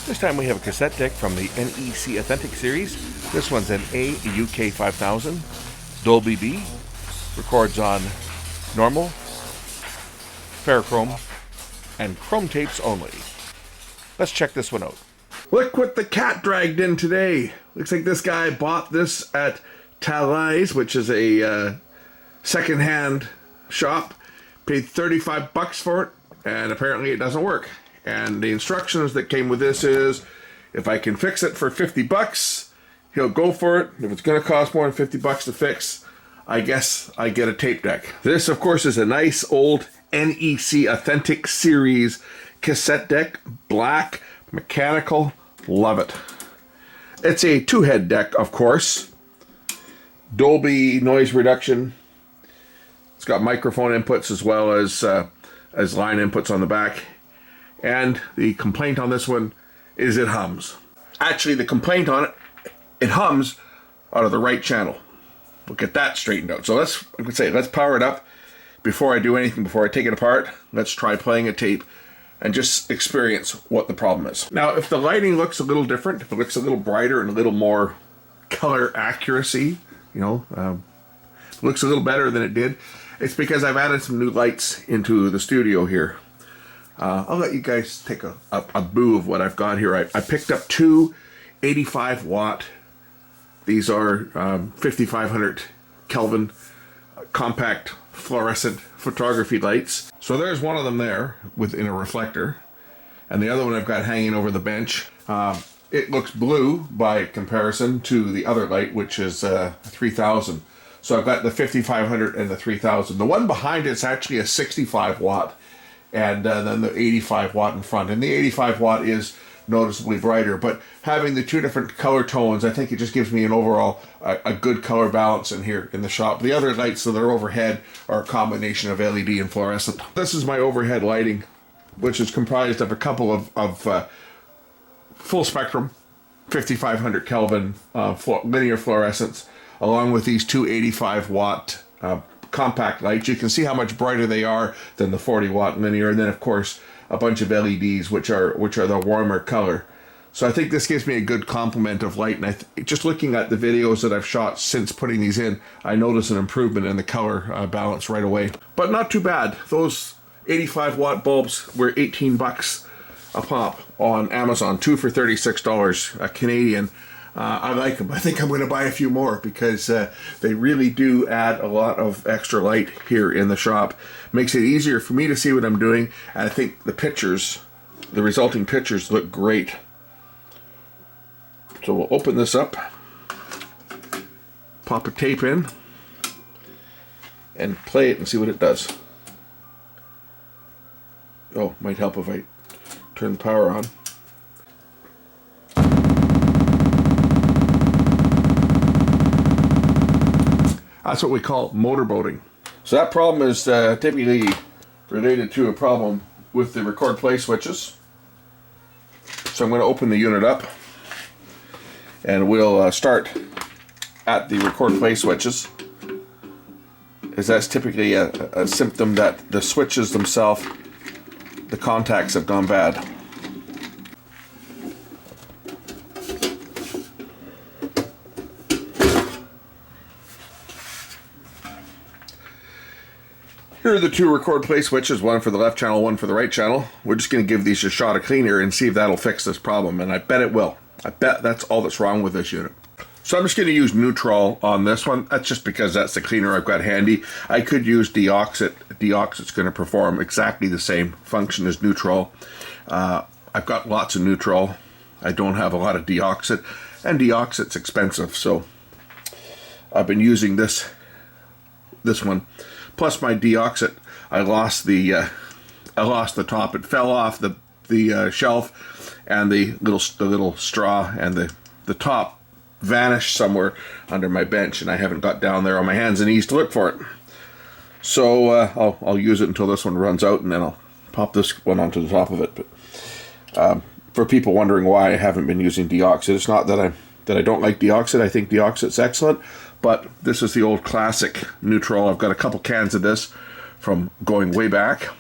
This time we have a cassette deck from the NEC Authentic series. This one's an AUK5000 Dolby B. Records on normal, ferrochrome, and chrome tapes only. Let's check this one out. Look what the cat dragged in today. Looks like this guy bought this at Talais, which is a second-hand shop. Paid $35 for it, and apparently it doesn't work. And the instructions that came with this is, if I can fix it for $50, he'll go for it. If it's going to cost more than $50 to fix, I guess I get a tape deck. This, of course, is a nice old NEC Authentic series cassette deck, black, mechanical, love it. It's a two-head deck, of course. Dolby noise reduction. It's got microphone inputs as well as line inputs on the back. And the complaint on this one is it hums. Actually, the complaint on it hums out of the right channel. We'll get that straightened out. So let's power it up before I do anything, before I take it apart. Let's try playing a tape and just experience what the problem is. Now, if the lighting looks a little different, if it looks a little brighter and a little more color accuracy, looks a little better than it did, it's because I've added some new lights into the studio here. I'll let you guys take a boo of what I've got here. I picked up two 85 watt. These are 5500 Kelvin compact fluorescent photography lights. So there's one of them there within a reflector. And the other one I've got hanging over the bench. It looks blue by comparison to the other light, which is 3000. So I've got the 5500 and the 3000. The one behind it's actually a 65 watt. And then the 85 watt in front. And the 85 watt is noticeably brighter. But having the two different color tones, I think it just gives me an overall a good color balance in here in the shop. The other lights that are overhead are a combination of LED and fluorescent. This is my overhead lighting, which is comprised of a couple of full spectrum 5500 Kelvin linear fluorescents, along with these two 85 watt compact lights. You can see how much brighter they are than the 40 watt linear, and then of course a bunch of LEDs which are the warmer color. So I think this gives me a good complement of light, and just looking at the videos that I've shot since putting these in, I notice an improvement in the color balance right away. But not too bad. Those 85 watt bulbs were $18 a pop on Amazon, two for $36 Canadian. I like them. I think I'm going to buy a few more because they really do add a lot of extra light here in the shop. Makes it easier for me to see what I'm doing, and I think the resulting pictures look great. So we'll open this up, pop a tape in, and play it and see what it does. Oh, might help if I turn the power on. That's what we call motorboating. So that problem is typically related to a problem with the record play switches. So I'm going to open the unit up, and we'll start at the record play switches, as that's typically a symptom that the switches themselves, the contacts have gone bad. Here are the two record play switches, one for the left channel, one for the right channel. We're just going to give these a shot of cleaner and see if that'll fix this problem, and I bet it will. I bet that's all that's wrong with this unit. So I'm just going to use Neutral on this one. That's just because that's the cleaner I've got handy. I could use Deoxit. Deoxit's going to perform exactly the same function as Neutral. I've got lots of Neutral. I don't have a lot of Deoxit, and Deoxit's expensive, so I've been using this one. Plus my Deoxit, I lost the top. It fell off the shelf, and the little straw and the top vanished somewhere under my bench, and I haven't got down there on my hands and knees to look for it. So I'll use it until this one runs out, and then I'll pop this one onto the top of it. But for people wondering why I haven't been using Deoxit, it's not that I don't like Deoxit. I think Deoxit's excellent. But this is the old classic Neutral. I've got a couple cans of this from going way back.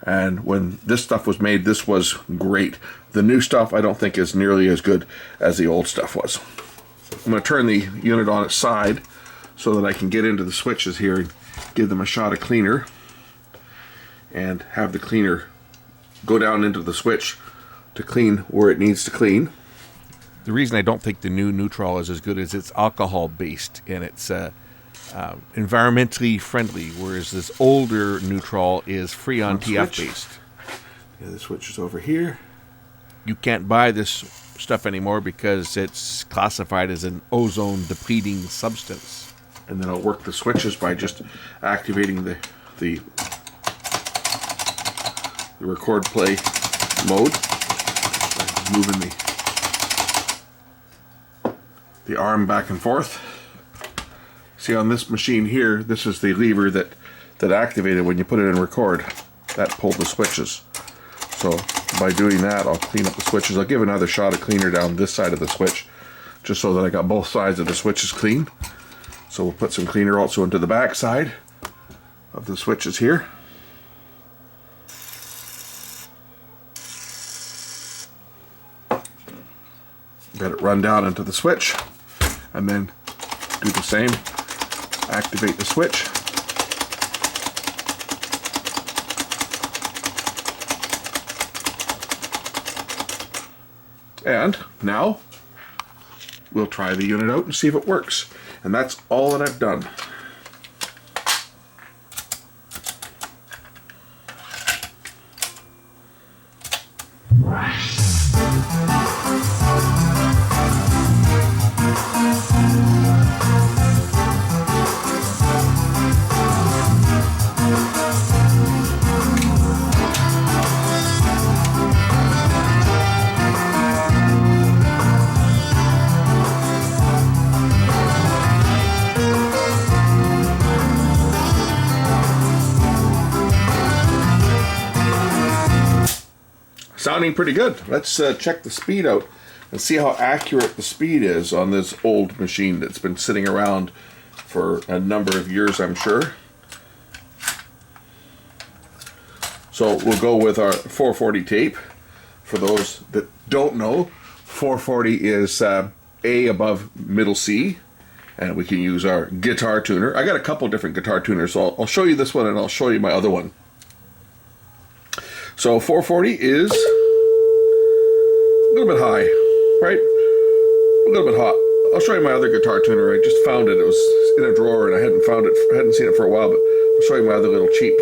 And when this stuff was made, this was great. The new stuff I don't think is nearly as good as the old stuff was. I'm going to turn the unit on its side so that I can get into the switches here and give them a shot of cleaner, and have the cleaner go down into the switch to clean where it needs to clean. The reason I don't think the new Neutral is as good is it's alcohol based and it's environmentally friendly, whereas this older Neutral is Freon TF based. Yeah, the switch is over here. You can't buy this stuff anymore because it's classified as an ozone depleting substance. And then I'll work the switches by just activating the record play mode, moving the arm back and forth. See, on this machine here, this is the lever that activated when you put it in record. That pulled the switches. So by doing that, I'll clean up the switches. I'll give another shot of cleaner down this side of the switch, just so that I got both sides of the switches clean. So we'll put some cleaner also into the back side of the switches here. Let it run down into the switch, and then do the same. Activate the switch. And now we'll try the unit out and see if it works. And that's all that I've done. Sounding pretty good. Let's check the speed out and see how accurate the speed is on this old machine that's been sitting around for a number of years, I'm sure. So we'll go with our 440 tape. For those that don't know, 440 is A above middle C, and we can use our guitar tuner. I got a couple different guitar tuners, so I'll show you this one and I'll show you my other one. So 440 is a little bit high, right? A little bit hot. I'll show you my other guitar tuner. I just found it. It was in a drawer and I hadn't seen it for a while, but I'll show you my other little cheap.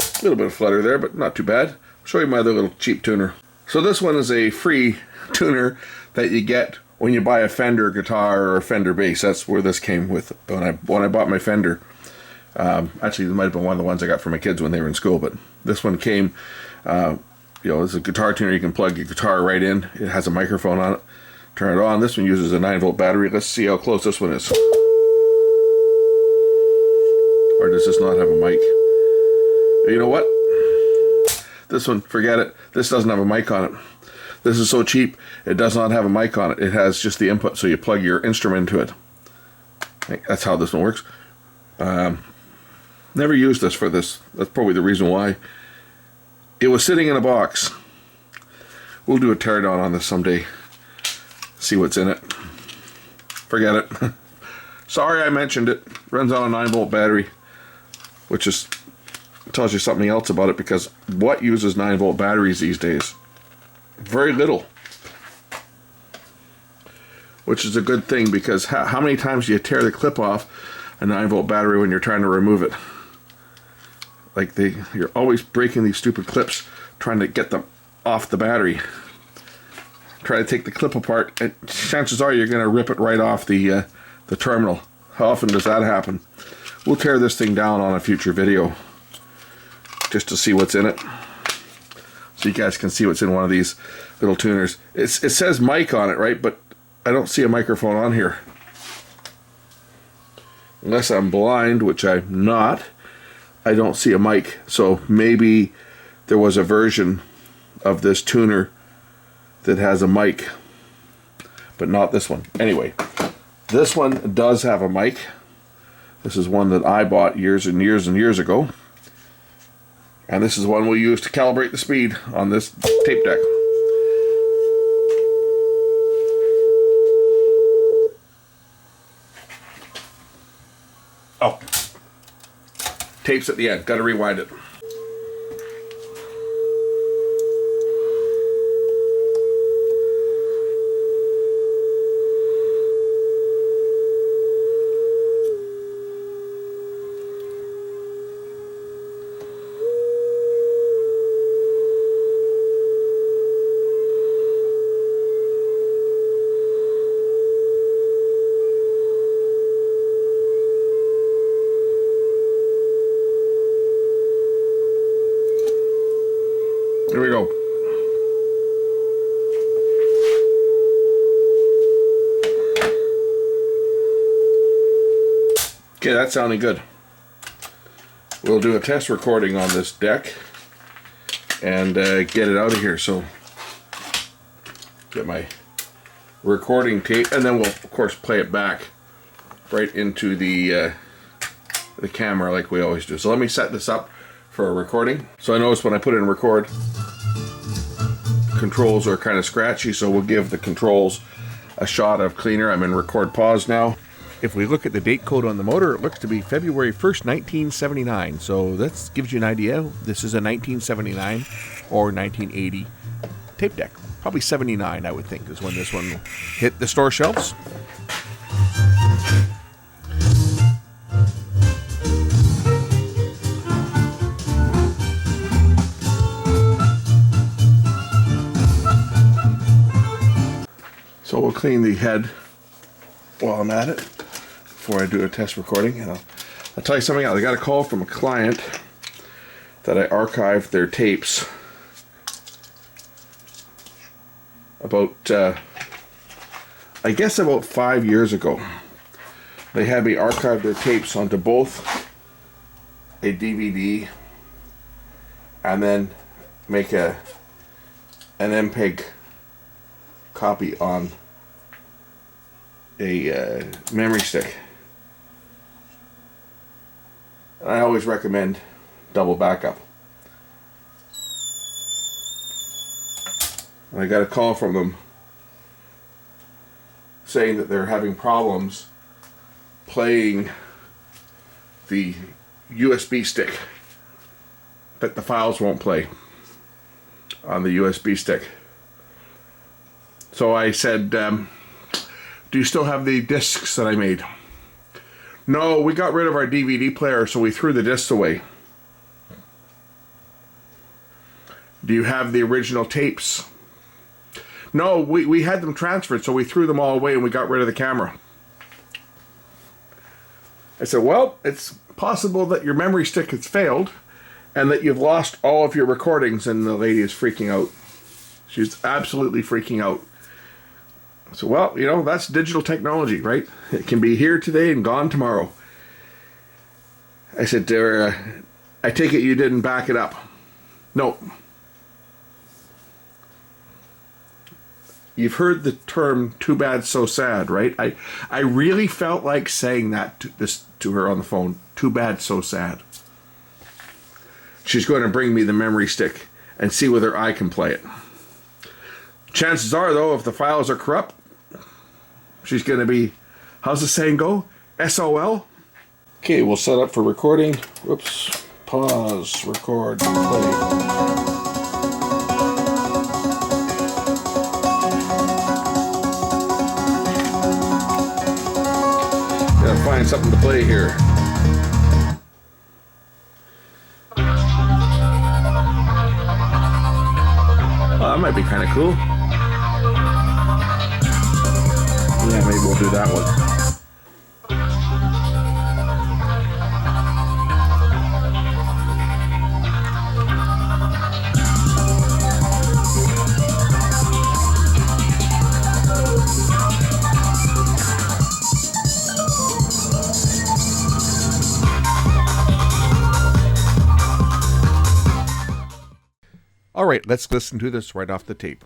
A little bit of flutter there, but not too bad. I'll show you my other little cheap tuner. So this one is a free tuner that you get when you buy a Fender guitar or a Fender bass. That's where this came with when I bought my Fender. Actually, it might have been one of the ones I got for my kids when they were in school, but this one came, it's a guitar tuner. You can plug your guitar right in. It has a microphone on it. Turn it on. This one uses a 9-volt battery. Let's see how close this one is. Or does this not have a mic? You know what? This one, forget it. This doesn't have a mic on it. This is so cheap, it does not have a mic on it. It has just the input, so you plug your instrument into it. That's how this one works. Never used this for this. That's probably the reason why. It was sitting in a box. We'll do a teardown on this someday. See what's in it. Forget it. Sorry I mentioned it. Runs on a 9-volt battery, which is tells you something else about it, because what uses 9-volt batteries these days? Very little. Which is a good thing, because how many times do you tear the clip off a 9-volt battery when you're trying to remove it? Like you're always breaking these stupid clips trying to get them off the battery. Try to take the clip apart, and chances are you're going to rip it right off the terminal. How often does that happen? We'll tear this thing down on a future video just to see what's in it, so you guys can see what's in one of these little tuners. It says mic on it, right? But I don't see a microphone on here. Unless I'm blind, which I'm not, I don't see a mic. So maybe there was a version of this tuner that has a mic, but not this one. Anyway, this one does have a mic. This is one that I bought years and years and years ago. And this is one we'll use to calibrate the speed on this tape deck. Oh. Tape's at the end. Gotta rewind it. Here we go. Okay, that's sounding good. We'll do a test recording on this deck and get it out of here. So get my recording tape, and then we'll of course play it back right into the camera like we always do. So let me set this up for a recording. So I noticed when I put it in record, controls are kind of scratchy, so we'll give the controls a shot of cleaner. I'm in record pause now. If we look at the date code on the motor, it looks to be February 1st, 1979. So that gives you an idea. This is a 1979 or 1980 tape deck. Probably 79, I would think, is when this one hit the store shelves. So we'll clean the head while I'm at it before I do a test recording. And I'll tell you something else. I got a call from a client that I archived their tapes about, I guess about 5 years ago. They had me archive their tapes onto both a DVD and then make an MPEG copy on a memory stick. I always recommend double backup. And I got a call from them saying that they're having problems playing the USB stick, that the files won't play on the USB stick. So I said, do you still have the discs that I made? No, we got rid of our DVD player, so we threw the discs away. Do you have the original tapes? No, we had them transferred, so we threw them all away and we got rid of the camera. I said, well, it's possible that your memory stick has failed and that you've lost all of your recordings. And the lady is freaking out. She's absolutely freaking out. So, well, you know, that's digital technology, right? It can be here today and gone tomorrow. I said, I take it you didn't back it up. No. You've heard the term "too bad, so sad," right? I really felt like saying that to her on the phone. Too bad, so sad. She's going to bring me the memory stick and see whether I can play it. Chances are, though, if the files are corrupt, she's going to be, how's the saying go? SOL? Okay, we'll set up for recording. Whoops. Pause, record, play. Gotta find something to play here. Oh, that might be kind of cool. Yeah, maybe we'll do that one. All right, let's listen to this right off the tape.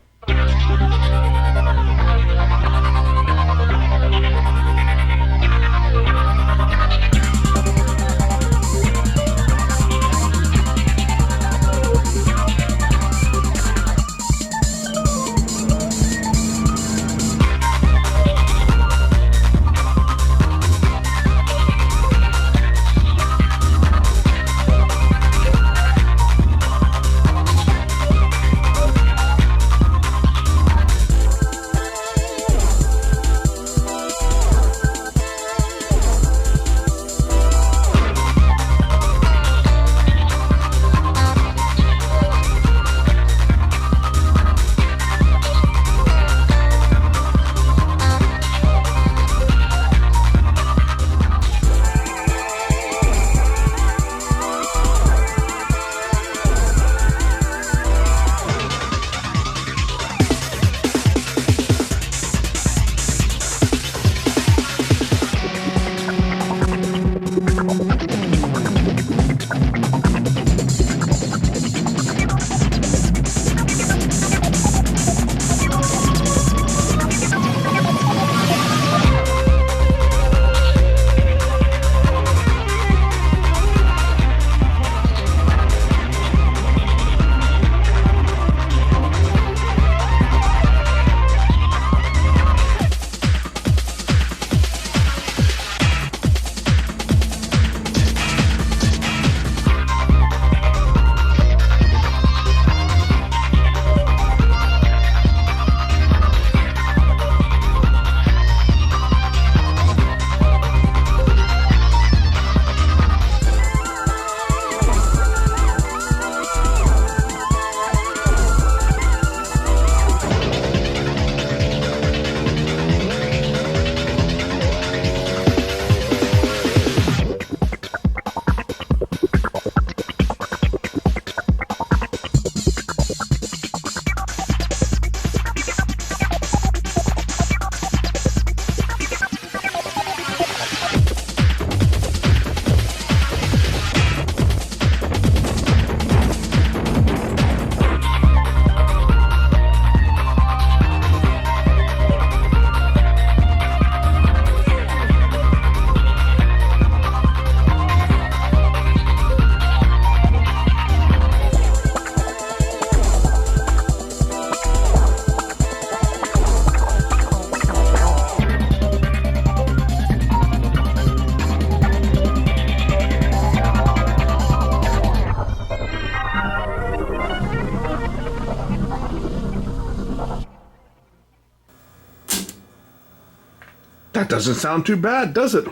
That doesn't sound too bad, does it?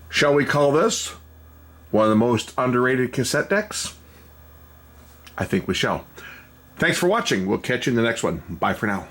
Shall we call this one of the most underrated cassette decks? I think we shall. Thanks for watching. We'll catch you in the next one. Bye for now.